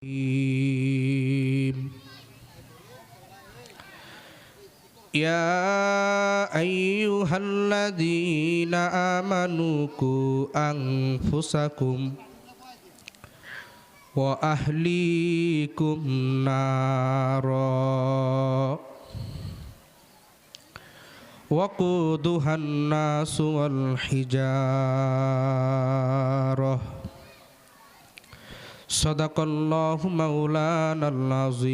يا أيها الذين آمنوا قوا أنفسكم وأهليكم نارا وقودها الناس والحجارة صدق الله مولانا العظيم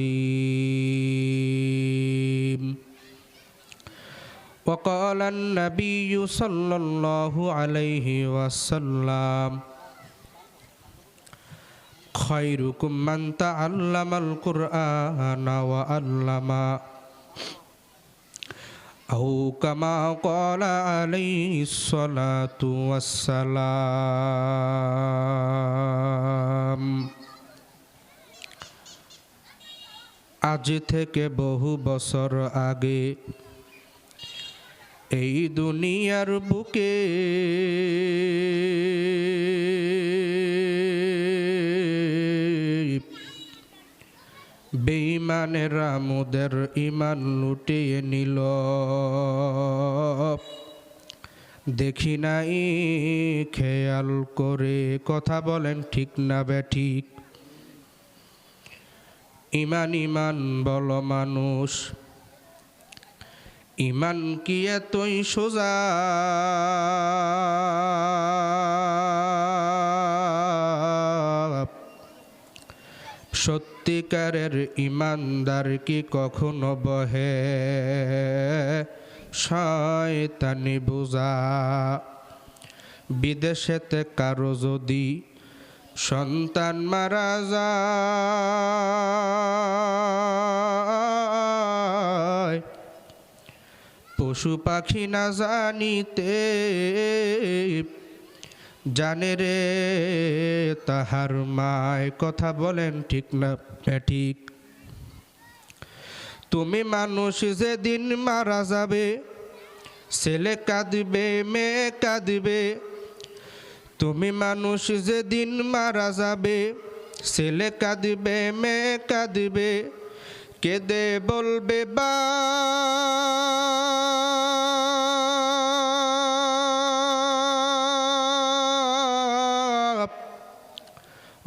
وقال النبي صلى الله عليه وسلم خيركم من تعلم القرآن وعلمه أو كما قال عليه الصلاة والسلام আজ থেকে বহু বছর আগে এই দুনিয়ার বুকে বেঈমানেরা মোদের ঈমান লুটিয়ে নিল দেখি নাই খেয়াল করে কথা বলেন ঠিক না বেঠিক ঈমান ঈমান বলো মানুষ ঈমান কি এতই সোজা সত্যিকারের ঈমানদার কি কখনো বহে শয়তানি বোঝা বিদেশেতে কারো যদি সন্তান মারা যায় পশু পাখি না জানিতে জানে রে তাহার মায় কথা বলেন ঠিক না ঠিক তুমি মানুষ যেদিন মারা যাবে ছেলে কাঁদবে মেয়ে কাঁদবে তুমি মানুষ যেদিন মারা যাবে ছেলে কাঁদবে মেয়ে কাঁদবে কেঁদে বলবে বা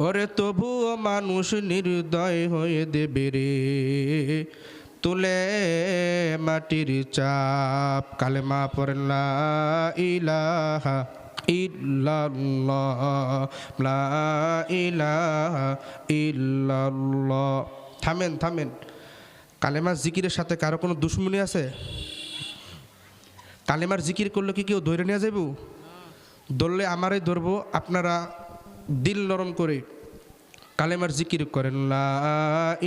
ওরে তবুও মানুষ নির্দয় হয়ে দেবে রে তুলে মাটির চাপ কালেমা পড়েন লা ইলাহা ইল্লাল্লাহ লা ইলাহা ইল্লাল্লাহ থামেন থামেন কালেমার জিকিরের সাথে কারো কোনো দুশ্মনী আছে কালেমার জিকির করলে কি কেউ ধরে নিয়ে যাবো ধরলে আমারই ধরবো আপনারা দিল নরম করে কালেমার জিকির করেন লা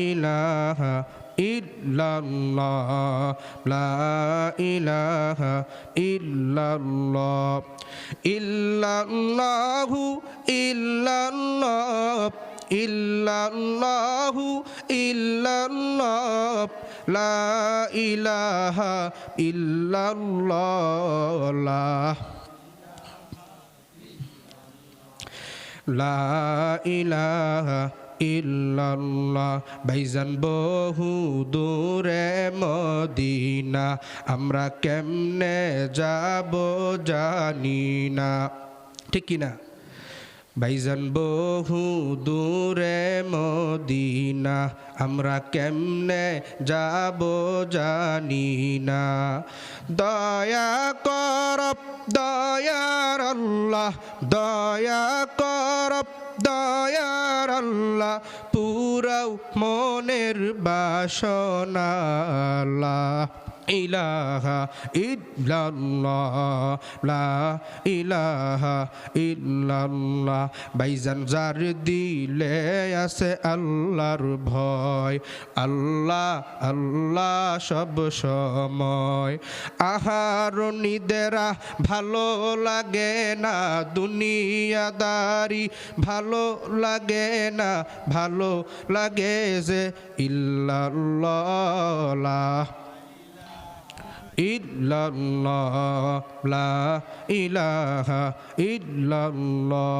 ইলাহা ইল্লাল্লাহ লা ইলাহা ইল্লাল্লাহ ইল্লাল্লাহু ইল্লাল্লাহ ইল্লাল্লাহু ইল্লাল্লাহ লা ইলাহা ইল্লাল্লাহ লা ইলাহা ইল্লাল্লাহ ভাইজান বহু দূরে মদিনা আমরা কেমনে যাব জানি না ঠিক কি না ভাইজান বহু দূরে মদিনা আমরা কেমনে যাব জানি না দয়া করব দয়ার আল্লাহ দয়া করব দয়ার আল্লাহ পুরাও মনের বাসনা ইলাহা ইল্লাল্লাহ লা ইলাহা ইল্লাল্লাহ ভাইজান যার দিলে আছে আল্লাহর ভয় আল্লাহ আল্লাহ সব সময় আহার নিদেরা ভালো লাগে না দুনিয়াদারি ভালো লাগে না ভালো লাগে যে ইল্লাল্লাহ ইল্লাল্লাহ লা ইলাহা ইল্লাল্লাহ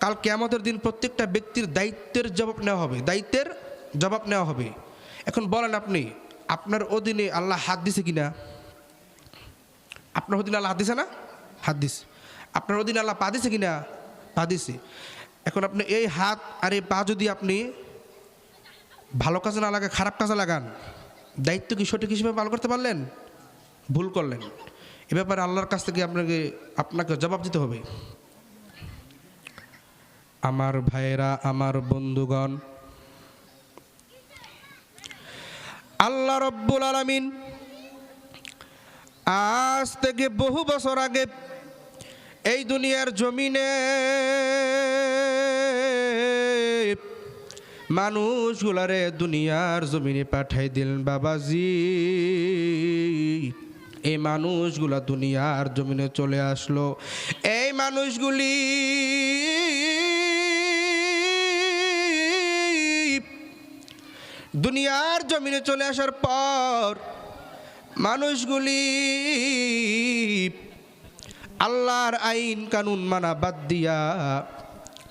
কাল কিয়ামতের দিন প্রত্যেকটা ব্যক্তির দায়িত্বের জবাব নেওয়া হবে, দায়িত্বের জবাব নেওয়া হবে। এখন বলেন আপনি, আপনার অধীনে আল্লাহ হাত দিছে কিনা? আপনার অধীনে আল্লাহ হাত দিছে না? হাত দিছে। আপনার অধীনে আল্লাহ পা দিছে কিনা? পা দিছে। এখন আপনি এই হাত আর এই পা যদি আপনি ভালো কাজে না লাগে, খারাপ কাজে লাগান, দায়িত্ব কি সঠিক হিসেবে পালন করতে পারলেন? ভুল করলেন। এ ব্যাপারে আল্লাহর কাছ থেকে আপনাকে জবাব দিতে হবে। আমার ভাইয়েরা, আমার বন্ধুগণ, আল্লাহ রব্বুল আলামিন আজ থেকে বহু বছর আগে এই দুনিয়ার জমিনে মানুষগুলারে দুনিয়ার জমিনে পাঠাই দিলেন বাবাজি। এই মানুষগুলা দুনিয়ার জমিনে চলে আসলো। এই মানুষগুলি দুনিয়ার জমিনে চলে আসার পর মানুষগুলি আল্লাহর আইন কানুন মানা বাদ দিয়া,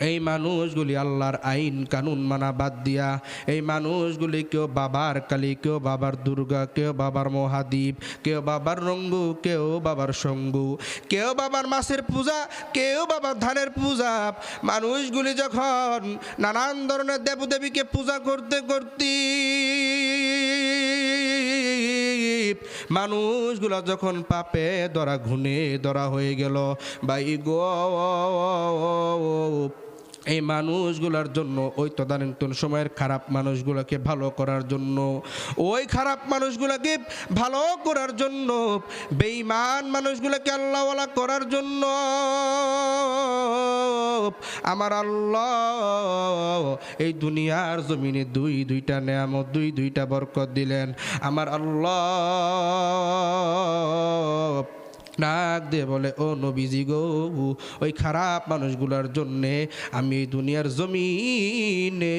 এই মানুষগুলি আল্লাহর আইন কানুন মানা বাদ দিয়া, এই মানুষগুলি কেউ বাবার কালী, কেউ বাবার দুর্গা, কেউ বাবার মহাদ্বীপ, কেউ বাবার রঙ্গু, কেউ বাবার শঙ্গু, কেউ বাবার মাছের পূজা, কেউ বাবার ধানের পূজা। মানুষগুলি যখন নানান ধরনের দেবদেবীকে পূজা করতে করতে মানুষগুলা যখন পাপে ধরা, ঘুণে ধরা হয়ে গেল, ভাই গো, এই মানুষগুলার জন্য ওই তদানীন্তন সময়ের খারাপ মানুষগুলোকে ভালো করার জন্য, ওই খারাপ মানুষগুলোকে ভালো করার জন্য, বেঈমান মানুষগুলোকে আল্লাহওয়ালা করার জন্য আমার আল্লাহ এই দুনিয়ার জমিনে দুইটা নেয়ামত, দুইটা বরকত দিলেন। আমার আল্লাহ নাক দিয়ে বলে, ও নবীজি গো, ওই খারাপ মানুষগুলোর জন্যে আমি এই দুনিয়ার জমিনে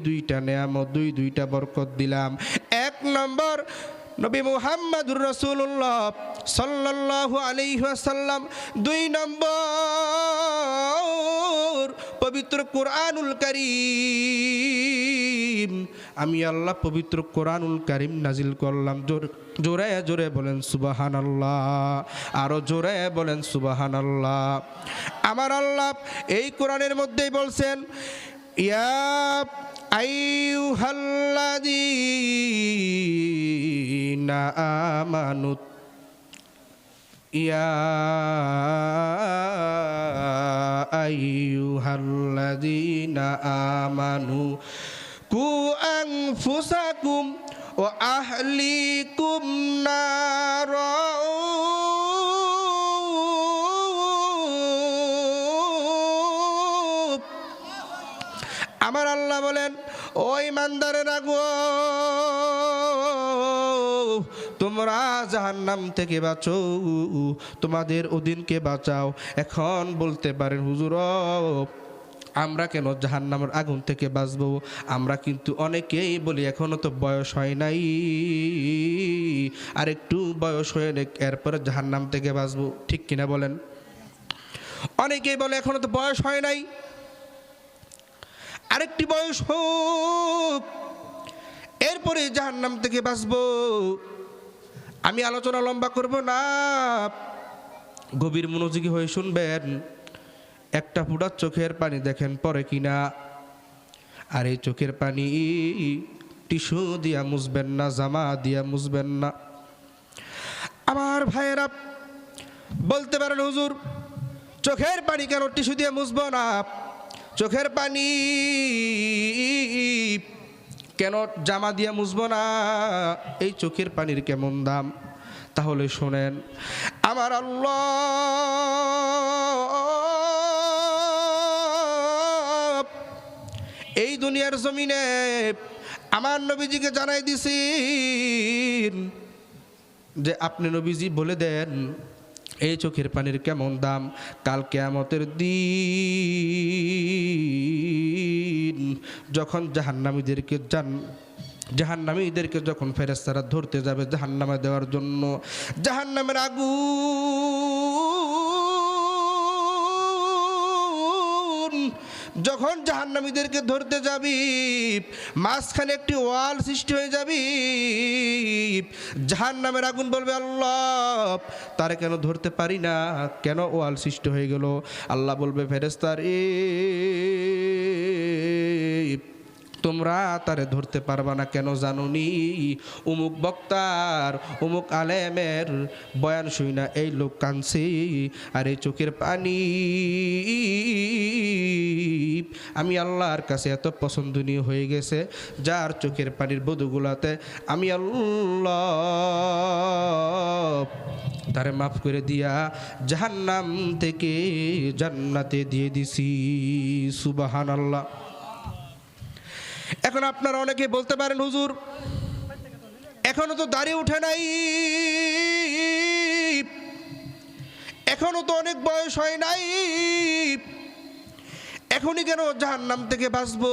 দুইটা নেয়ামত, দুইটা বরকত দিলাম। এক নম্বর, নবী মুহাম্মদুর রাসূলুল্লাহ সাল্লাল্লাহু আলাইহি ওয়াসাল্লাম। 2 নম্বর, পবিত্র কোরআনুল কারীম। আমি আল্লাহ পবিত্র কোরআনুল কারীম নাজিল করলাম। জোরে জোরে বলেন সুবহানাল্লাহ, আরো জোরে বলেন সুবহানাল্লাহ। আমার আল্লাহ এই কোরআনের মধ্যেই বলছেন, ইয়া আইয়ুহাল্লাযীনা আমানু, ইয়া আইয়ুহাল্লাযীনা আমানু কু আনফুসাকুম ওয়া আহলিকুম নারা। আমার আল্লাহ বলেন, ও ইমানদারেরা গো, তোমরা জাহান্নাম থেকে বাঁচো, তোমাদের অধীনকে বাঁচাও। এখন বলতে পারেন, হুজুর আমরা কেন জাহান্নামের আগুন থেকে বাঁচবো? আমরা কিন্তু অনেকেই বলি এখনো তো বয়স হয় নাই, আর একটু বয়স হয়ে এরপরে জাহান্নাম থেকে বাঁচবো। ঠিক কিনা বলেন? অনেকেই বলে এখনো তো বয়স হয় নাই, আরেকটি বয়স হোক, এরপরে জাহান্নাম থেকে বাঁচবো। আমি আলোচনা লম্বা করব না, গভীর মনোযোগী হয়ে শুনবেন। একটা ফুটার চোখের পানি দেখেন পরে কিনা, আর এই চোখের পানি টিস্যু দিয়া মুছবেন না, জামা দিয়া মুছবেন না। আমার ভাইয়েরা বলতে পারেন, হুজুর চোখের পানি কেন টিস্যু দিয়ে মুছবো না? চোখের পানি কেন জামা দিয়ে মুছবো না? এই চোখের পানির কেমন দাম? তাহলে শোনেন, আমার আল্লাহ এই দুনিয়ার জমিনে আমার নবীজিকে জানাই দিছেন যে আপনি নবীজি বলে দেন এই চোখের পানির কেমন দাম। কাল কিয়ামতের দিন যখন জাহান্নামীদেরকে যখন ফেরেশতারা ধরতে যাবে জাহান্নামে দেওয়ার জন্য, জাহান্নামের আগুন যখন জাহান্নামীদেরকে ধরতে যাবি মাঝখানে একটি ওয়াল সৃষ্টি হয়ে যাবি, জাহান্নামের আগুন বলবে আল্লাহ তারে কেন ধরতে পারি না, কেন ওয়াল সৃষ্টি হয়ে গেল? আল্লাহ বলবে ফেরেশতারে তোমরা তারে ধরতে পারবা না, কেন জানুনি? অমুক বক্তার অমুক আলেমের বয়ান শুই না এই লোক কাঁদছে, আর এই চোখের পানি আমি আল্লাহর কাছে এত পছন্দনীয় হয়ে গেছে, যার চোখের পানির বধুগুলাতে আমি আল্লাহ তারে মাফ করে দিয়া জাহান্নাম থেকে জান্নাতে দিয়ে দিছি। সুবহানাল্লাহ। এখন আপনারা অনেকে বলতে পারেন হুজুর এখনো তো দাড়ি উঠে নাই, এখনো তো অনেক বয়স হয় নাই, এখনই কেন জাহান্নাম থেকে বাঁচবো?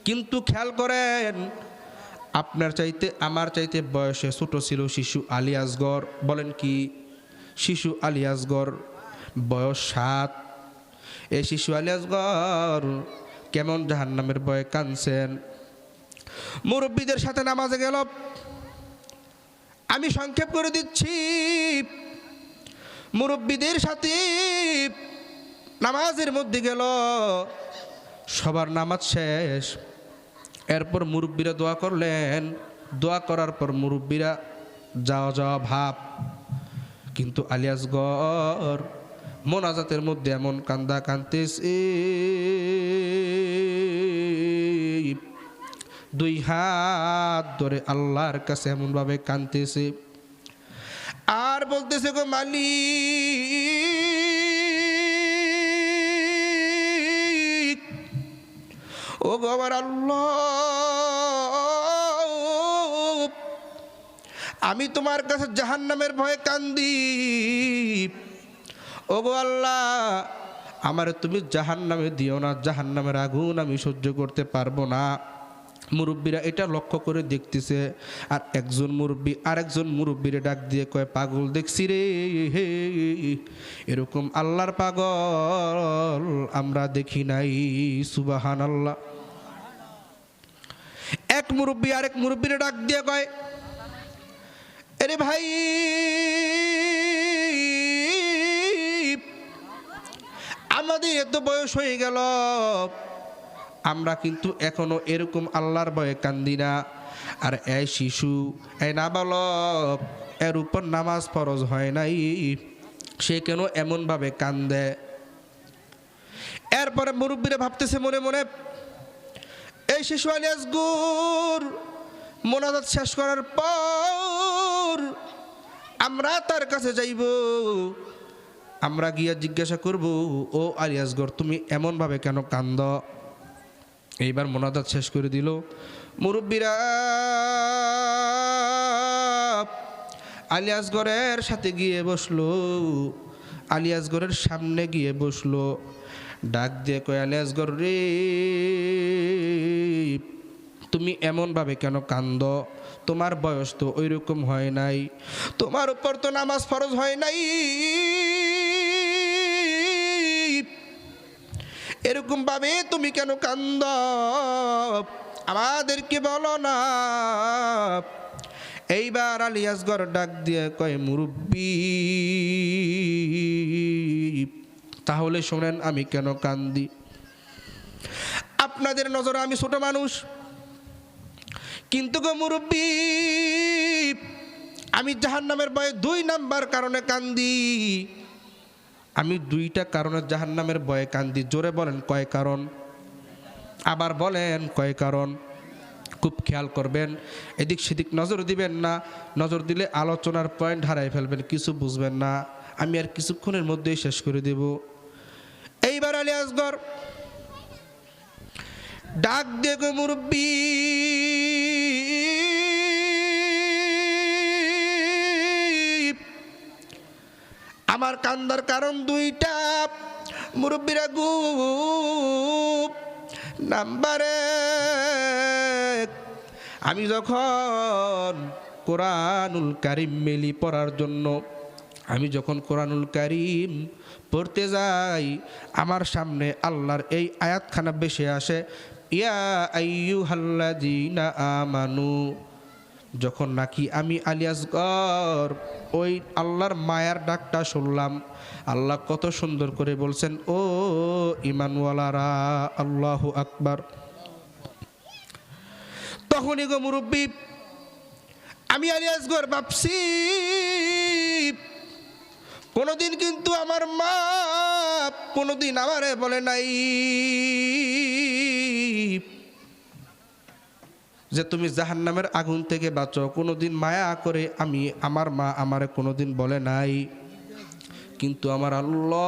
কিন্তু খেয়াল করেন আপনার চাইতে আমার চাইতে বয়সে ছোট ছিল শিশু আলী আসগর। বলেন কি? শিশু আলী আসগর বয়স 7। এই শিশু আলী আসগর কেমন জাহান্নামের ভয়ে কাঁদছেন। মুরব্বীদের সাথে নামাজে গেল, আমি সংক্ষেপ করে দিচ্ছি, মুরব্বীদের সাথে নামাজের মধ্যে গেল, সবার নামাজ শেষ, এরপর মুরব্বীরা দোয়া করলেন, দোয়া করার পর মুরব্বীরা যাওয়া যাওয়া ভাব, কিন্তু আলী আসগর মোনাজাতের মধ্যে এমন কান্দা কাঁদতেছে, 2 হাত ধরে আল্লাহর কাছে এমন ভাবে কাঁদতেছে আর বলতেছে গো মালিক, ও গো আমার আল্লাহ, আমি তোমার কাছে জাহান্নামের ভয়ে কান্দি, ও গো আল্লাহ আমার তুমি জাহান্নামে দিও না, জাহান্নামের আগুন আমি সহ্য করতে পারবো না। মুরব্বীরা এটা লক্ষ্য করে দেখতেছে, আর একজন মুরব্বী আরেকজন মুরব্বীরে ডাক দিয়ে কয়, পাগল দেখছি রে, হে এরকম আল্লাহর পাগল আমরা দেখি নাই। সুবহানাল্লাহ। এক মুরব্বী আরেক মুরব্বীরে ডাক দিয়ে কয়, আরে ভাই আমাদের এত বয়স হয়ে গেল, আমরা কিন্তু এখনো এরকম আল্লাহর ভয়ে কান্দি না, আর এই শিশু এই নাবালক এর উপর নামাজ ফরজ হয় নাই, সে কেন এমনভাবে কান্দে? এরপরে মুরব্বীরা ভাবতেছে মনে মনে, এই শিশু আলী আসগর মোনাজাত শেষ করার পর আমরা তার কাছে যাইব, আমরা গিয়া জিজ্ঞাসা করব, ও আলী আসগর তুমি এমনভাবে কেন কান্দ? এইবার মোনাজাত শেষ করে দিল। মুরব্বীরা আলী আসগরের সাথে গিয়ে বসলো, আলী আসগরের সামনে গিয়ে বসলো, ডাক দিয়ে কয়, আলী আসগর রে তুমি এমনভাবে কেন কান্দ? তোমার বয়স তো ওই রকম হয় নাই, তোমার উপর তো নামাজ ফরজ হয় নাই, এরকম ভাবে তুমি কেন কান্দ? আমাদেরকে বলো না। এইবার আলী আসগর ডাক দিয়ে কয়, মুরব্বী তাহলে শোনেন আমি কেন কান্দি। আপনাদের নজরে আমি ছোট মানুষ, কিন্তু গো মুরব্বী আমি জাহান্নামের ভয়ে 2 নাম্বার কারণে কান্দি। আমি 2টা কারণে জাহান্নামের ভয়ে কান্দি। জোরে বলেন কয় কারণ? আবার বলেন কয় কারণ? খুব খেয়াল করবেন, এদিক সেদিক নজর দিবেন না, নজর দিলে আলোচনার পয়েন্ট হারাই ফেলবেন, কিছু বুঝবেন না। আমি আর কিছুক্ষণের মধ্যেই শেষ করে দেব। এইবার আলী আসগর ডাক দিয়ে গো মুরব্বী আমার কান্দার কারণ 2টা। মুরব্বীরা গুপ নাম্বার 1, আমি যখন কোরআনুল কারিম মিলি পড়ার জন্য আমি যখন কোরআনুল কারীম পড়তে যাই আমার সামনে আল্লাহর এই আয়াতখানা ভেসে আসে, ইয়া আইয়ুহাল্লাযীনা আমানু। যখন নাকি আমি আলী আসগর ওই আল্লাহর মায়ার ডাকটা শুনলাম, আল্লাহ কত সুন্দর করে বলছেন, ও ঈমানওয়ালারা, আল্লাহু আকবার। তখনই গো মুরব্বী আমি আলী আসগর ভাবছি, কোনোদিন কিন্তু আমার মা কোনোদিন আমারে বলে নাই যে তুমি জাহান্নামের আগুন থেকে বাঁচো। কোনোদিন মায়া করে আমার মা আমারে কোনোদিন বলে নাই। কিন্তু আমার আল্লাহ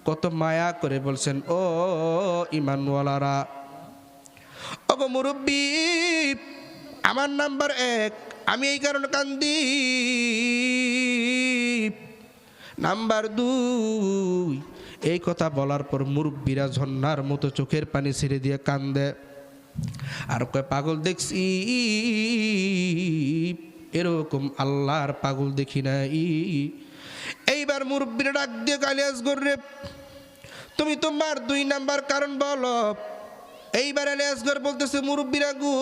কত মায়া করে বলছেন, ও ঈমানওয়ালারা। ওগো মুরব্বী, আমার নাম্বার 1, আমি এই কারণে কান্দি। নাম্বার 2, এই কথা বলার পর মুরব্বীরা ঝর্ণার মতো চোখের পানি ছেড়ে দিয়ে কান্দে আর কয়, পাগল দেখছি, এরকম আল্লাহর পাগল দেখি নাই। এইবার মুরব্বীরা ডাক দিয়ে আলী আসগর রে, তুমি তোমার 2 নাম্বার কারণ বলো। এইবার আলী আসগর বলতেছে, মুরব্বীরা গো,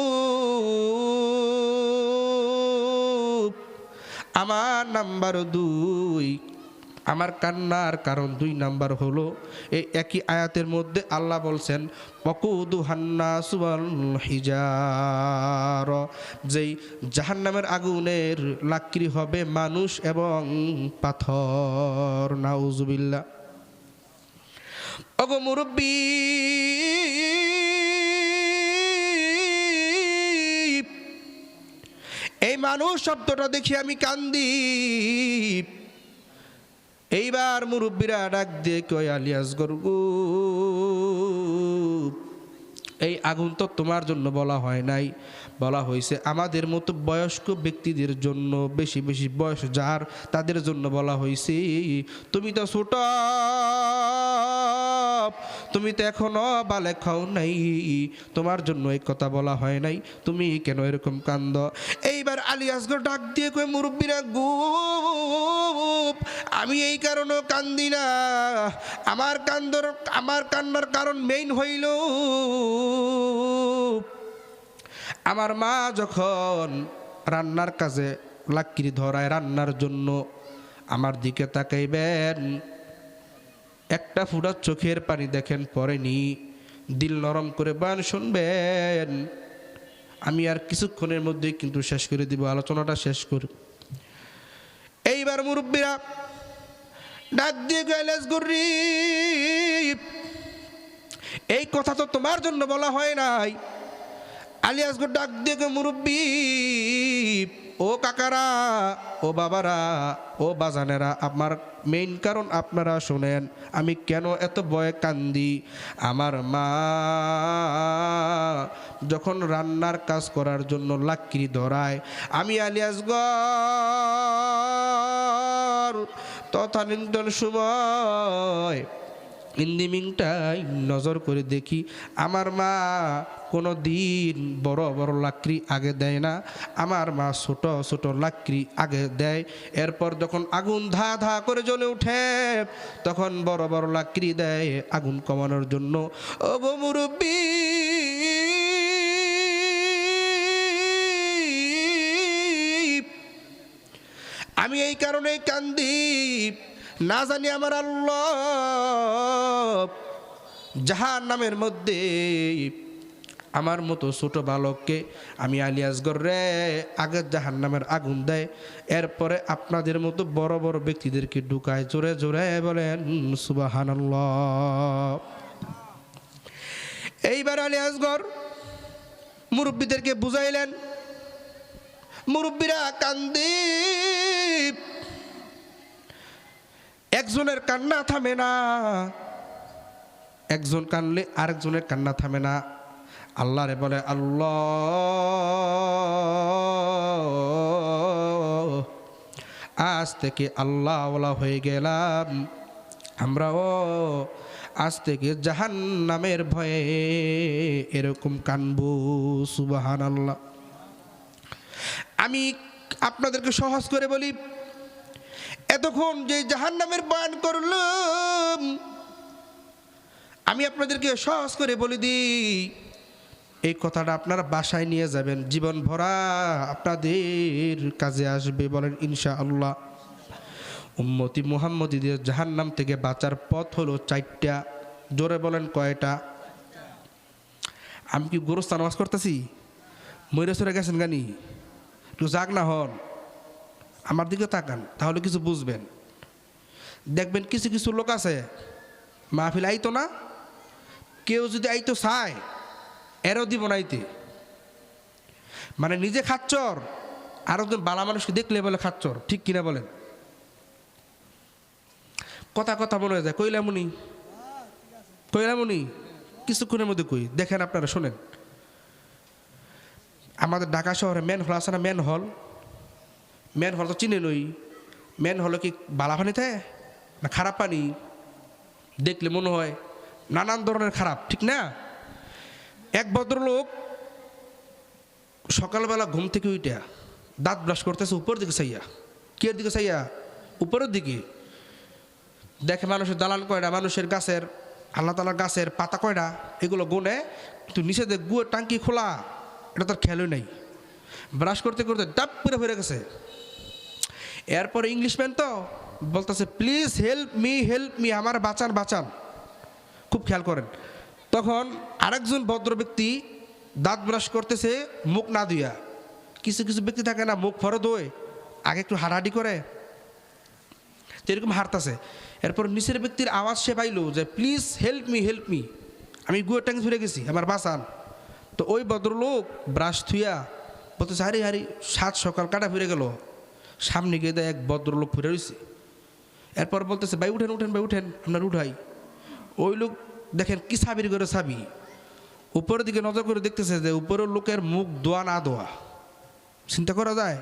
আমার নাম্বার 2, আমার কান্নার কারণ 2 নাম্বার হলো এই একই আয়াতের মধ্যে আল্লাহ বলছেন, ওয়াকুদুহান নাসু ওয়াল হিজার, যেই জাহান্নামের আগুনের লাকড়ি হবে মানুষ এবং পাথর। নাউজুবিল্লাহ। ওগো মুরব্বী, এই মানুষ শব্দটা দেখি আমি কান্দি। এইবার মুরব্বীরা ডাক দিয়ে কয়, আলী আসগর গো, এই আগুন তো তোমার জন্য বলা হয় নাই, বলা হয়েছে আমাদের মতো বয়স্ক ব্যক্তিদের জন্য, বেশি বেশি বয়স যার তাদের জন্য বলা হয়েছে। তুমি তো ছোট, তুমি তো এখনো বালেক হও নাই, তোমার জন্য এই কথা বলা হয় নাই, তুমি কেন এরকম কান্দ? এইবার আলী আসগর ডাক দিয়ে কয়, মুরব্বীরা গো, আমি এই কারণে কান্দি না, আমার কান্নার কারণ মেইন হইল, আমার মা যখন রান্নার কাজে লাকড়ি ধরায় রান্নার জন্য, আমার দিকে তাকাইবেন, একটা ফুটা চোখের পানি দেখেন পড়েনি, দিল নরম করে বয়ান শুনবেন। আমি আর কিছুক্ষণের মধ্যেই কিন্তু শেষ করে দিব, আলোচনাটা শেষ করি। এইবার মুরব্বীরা ডাক দিয়ে গেলেস গরিব, এই কথা তো তোমার জন্য বলা হয় নাই। আলী আসগর ডাক দিয়ে মুরব্বী, ও কাকারা, ও বাবারা, ও বাজানেরা, আমার মেইন কারণ আপনারা শোনেন, আমি কেন এত ভয়ে কান্দি। আমার মা যখন রান্নার কাজ করার জন্য লাকড়ি ধরায়, আমি আলী আসগর তথানীন্তন সময় ইন্দিমিংটাই নজর করে দেখি, আমার মা কোনো দিন বড় বড় লাকড়ি আগে দেয় না, আমার মা ছোট ছোট লাকড়ি আগে দেয়। এরপর যখন আগুন ধা ধা করে জ্বলে উঠে, তখন বড় বড় লাকড়ি দেয় আগুন কমানোর জন্য। ও গো মুরব্বী, আমি এই কারণে কান্দি, না জানি আমার আল্লাহ জাহান্নামের মধ্যে আমার মতো ছোট বালককে, আমি আলী আসগর রে, আগে জাহান্নামের আগুন দেয়, এরপরে আপনাদের মতো বড় বড় ব্যক্তিদেরকে ঢুকায়। জোরে জোরে বলেন সুবহানাল্লাহ। এইবার আলী আসগর মুরব্বীদেরকে বুঝাইলেন, মুরব্বীরা কান্দি, একজনের কান্না থামে না, একজন কানলে আরেকজনের কান্না থামে না। আল্লাহ রে বলে, আল্লাহ আজ থেকে আল্লাহওয়ালা হয়ে গেলাম, আমরাও আজ থেকে জাহান্নামের ভয়ে এরকম কানবো। সুবহানাল্লাহ। আমি আপনাদেরকে সহজ করে বলি, এতক্ষণ যে জাহান্নামের বয়ান করলাম, আমি আপনাদেরকে সহজ করে বলে দিই, এই কথাটা আপনারা বাসায় নিয়ে যাবেন, জীবন ভরা আপনাদের কাজে আসবে। বলেন ইনশাআল্লাহ। উম্মতি মুহাম্মদীদের জাহান্নাম থেকে বাঁচার পথ হলো 4টা। জোরে বলেন কয়টা? আমি কি গোরস্থান নামাজ করতেছি? ময়রা সরে গেছেন গানি? একটু জাগ না হন, আমার দিকে তাকান, তাহলে কিছু বুঝবেন। দেখবেন কিছু কিছু লোক আছে মাহফিল আইতো না, কেউ যদি আইতো চায় এরও দিব নাইতে, মানে নিজে খাচ্চর, আর একজন বালা মানুষকে দেখলে বলে খাচ্চর। ঠিক কিনা বলেন? কথা কথা মনে হয়ে যায়, কইলামুনি কইলামুনি কিছুক্ষণের মধ্যে কই। দেখেন আপনারা শোনেন, আমাদের ঢাকা শহরে মেন হল আছে না? মেন হল তো চিনে নই। মেন হলো কি বালা পানিতে না খারাপ পানি? দেখলে মনে হয় নানান ধরনের খারাপ, ঠিক না? এক ভদ্রলোক সকালবেলা ঘুম থেকে উঠে দাঁত ব্রাশ করতেছে উপরের দিকে চাইয়া। কে দিকে চাইয়া? উপরের দিকে। দেখে মানুষের দালান কয়টা, মানুষের গাছের, আল্লাহ তালার গাছের পাতা কয়টা, এগুলো গুনে, কিন্তু নিচে দেখ গুয়ের টাঙ্কি খোলা, এটা তার খেয়ালই নেই। ব্রাশ করতে করতে ডাব করে ফিরে গেছে। এরপরে ইংলিশম্যান তো বলতেছে, প্লিজ হেল্প মি, আমার বাঁচান। খুব খেয়াল করেন। তখন আরেকজন ভদ্র ব্যক্তি দাঁত ব্রাশ করতেছে মুখ না ধুইয়া। কিছু কিছু ব্যক্তি থাকে না, মুখ ফরদ হয়ে আগে একটু হাঁটাহাঁটি করে, তো এরকম হাঁটতেছে। এরপর নিচের ব্যক্তির আওয়াজ সে পাইল যে প্লিজ হেল্প মি, আমি গুয়ের টাঙ্কি ধরে গেছি, আমার বাঁচান। তো ওই ভদ্রলোক ব্রাশ থুইয়া বলতেছে, হারি সাত সকাল কাটা ফিরে গেল। সামনে গিয়ে দেয় এক ভদ্রলোক ফিরে রয়েছে। এরপর বলতেছে, ভাই উঠেন ভাই উঠেন, আপনার উঠাই। ওই লোক দেখেন কি সাবির করে সাবি, উপরের দিকে নজর করে দেখতেছে যে উপরের লোকের মুখ দোয়া না দোয়া। চিন্তা করা যায়?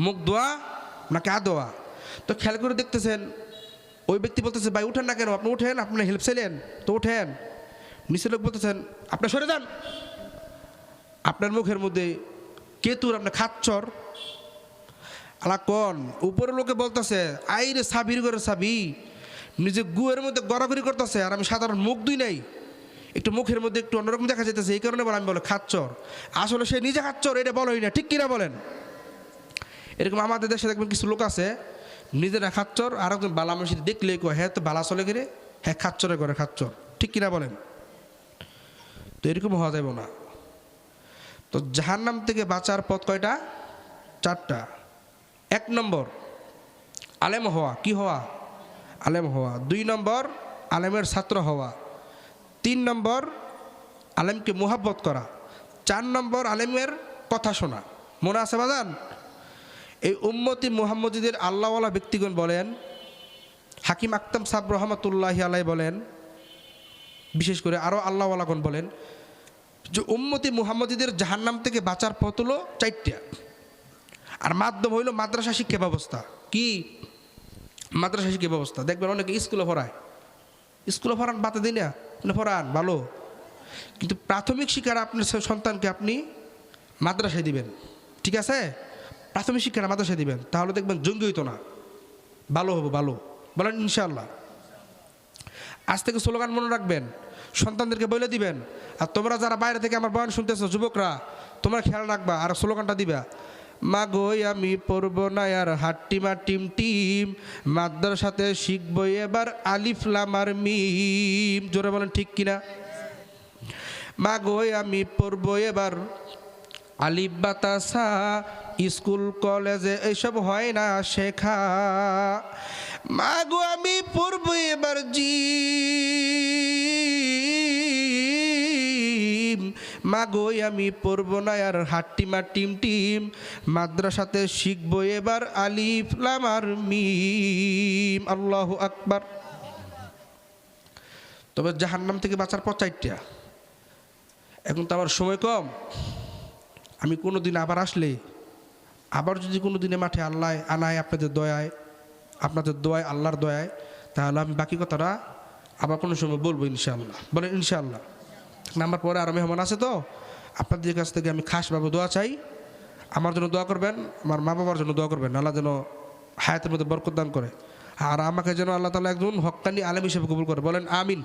মুখ দোয়া নাকি আদোয়া? তো খেয়াল করে দেখতেছেন, ওই ব্যক্তি বলতেছে, ভাই উঠেন না কেন, আপনি উঠেন, আপনার হেল্প চাইলেন তো উঠেন। নিচের লোক বলতেছেন, আপনি সরে যান, আপনার মুখের মধ্যে কেতুর, আপনি খাচ্চর আলা কন। উপরের লোকে বলতেছে, আইরে সাবির করে সাবি, নিজে গুয়ের মধ্যে গড়াগড়ি করতেছে, আর আমি সাধারণ মুখ দুই নাই, একটু মুখের মধ্যে একটু অন্যরকম দেখা যেতেছে, এই কারণে বলে আমি বলে খাচ্চর। আসলে সে নিজে খাচ্চর, এটা বলোই না, ঠিক কিনা বলেন? এরকম আমাদের দেশে দেখবেন কিছু লোক আছে নিজেরা খাচ্চর, আর একজন বালা মানুষ দেখলে কয় হ্যাঁ তো বালা চলে গেলে, হ্যাঁ খাচ্চরে করে খাচ্চর। ঠিক কিনা বলেন? তো এরকম হওয়া যাবে না। তো জাহান্নাম থেকে বাঁচার পথ কয়টা? 4টা। 1 নম্বর আলেম হওয়া। কি হওয়া? আলেম হওয়া। 2 নম্বর আলেমের ছাত্র হওয়া। 3 নম্বর আলেমকে মুহাব্বত করা। 4 নম্বর আলেমের কথা শোনা। মনে আছে বাজান? এই উম্মতি মুহাম্মদীদের আল্লাহওয়ালা ব্যক্তিগণ বলেন, হাকিম আক্তাম সাহেব রহমতুল্লাহি আলাই বলেন, বিশেষ করে আরও আল্লাহওয়ালাগণ বলেন যে উম্মতি মুহাম্মদীদের জাহান্নাম থেকে বাঁচার পথ হলো 4টা, আর মাধ্যম হইল মাদ্রাসা শিক্ষা ব্যবস্থা। কি? মাদ্রাসা শিক্ষা ব্যবস্থা। দেখবেন অনেকে স্কুলে পড়ায়, স্কুলে পড়ান বাতে দিই না, আপনি পড়ান ভালো, কিন্তু প্রাথমিক শিক্ষার আপনার সন্তানকে আপনি মাদ্রাসায় দিবেন, ঠিক আছে? প্রাথমিক শিক্ষাটা মাদ্রাসায় দিবেন, তাহলে দেখবেন জঙ্গি হইতো না, ভালো হবো, ভালো। বলেন ইনশাআল্লাহ। আজ থেকে স্লোগান মনে রাখবেন, সন্তানদেরকে বলে দিবেন। আর তোমরা যারা বাইরে থেকে আমার বয়ান শুনতেছো, যুবকরা, তোমরা খেয়াল রাখবা আর স্লোগানটা দিবা, মা গই আমি পড়বো না আর হাট্টিমা টিম, মাদ্রাসাতে শিখবো এবার আলিফ লাম আর মিম। জোরে বলেন ঠিক কিনা? মা গই আমি পড়বো এবার আলিফ বাতাসা, স্কুল কলেজে এইসব হয় না শেখা। মা গো আমি পড়বো এবার জিম, মা গো আমি পড়বো না আর হাট্টিমা টিম, মাদ্রাসাতে শিখবো এবার আলিফ লাম আর মিম। আল্লাহু আকবার। তবে জাহান্নাম থেকে বাঁচার পথ 4টা। এখন তো আমার সময় কম, আমি কোনো দিন আবার আসলে, আবার যদি কোনো দিনে মাঠে আল্লাহ আনায় আপনাদের দয়ায়, আপনাদের দোয়ায়, আল্লাহর দয়ায়, তাহলে আমি বাকি কথাটা আবার কোনো সময় বলবো ইনশাআল্লাহ। বলেন ইনশাআল্লাহ। নাম্বার পরে আরও মেহমান আছে, তো আপনাদের কাছ থেকে আমি খাসভাবে দোয়া চাই, আমার জন্য দোয়া করবেন, আমার মা বাবার জন্য দোয়া করবেন, আল্লাহ যেন হায়াতের মধ্যে বরকত দান করে, আর আমাকে যেন আল্লাহ তাআলা একজন হক্কানি আলেম হিসেবে কবুল করে। বলেন আমিন।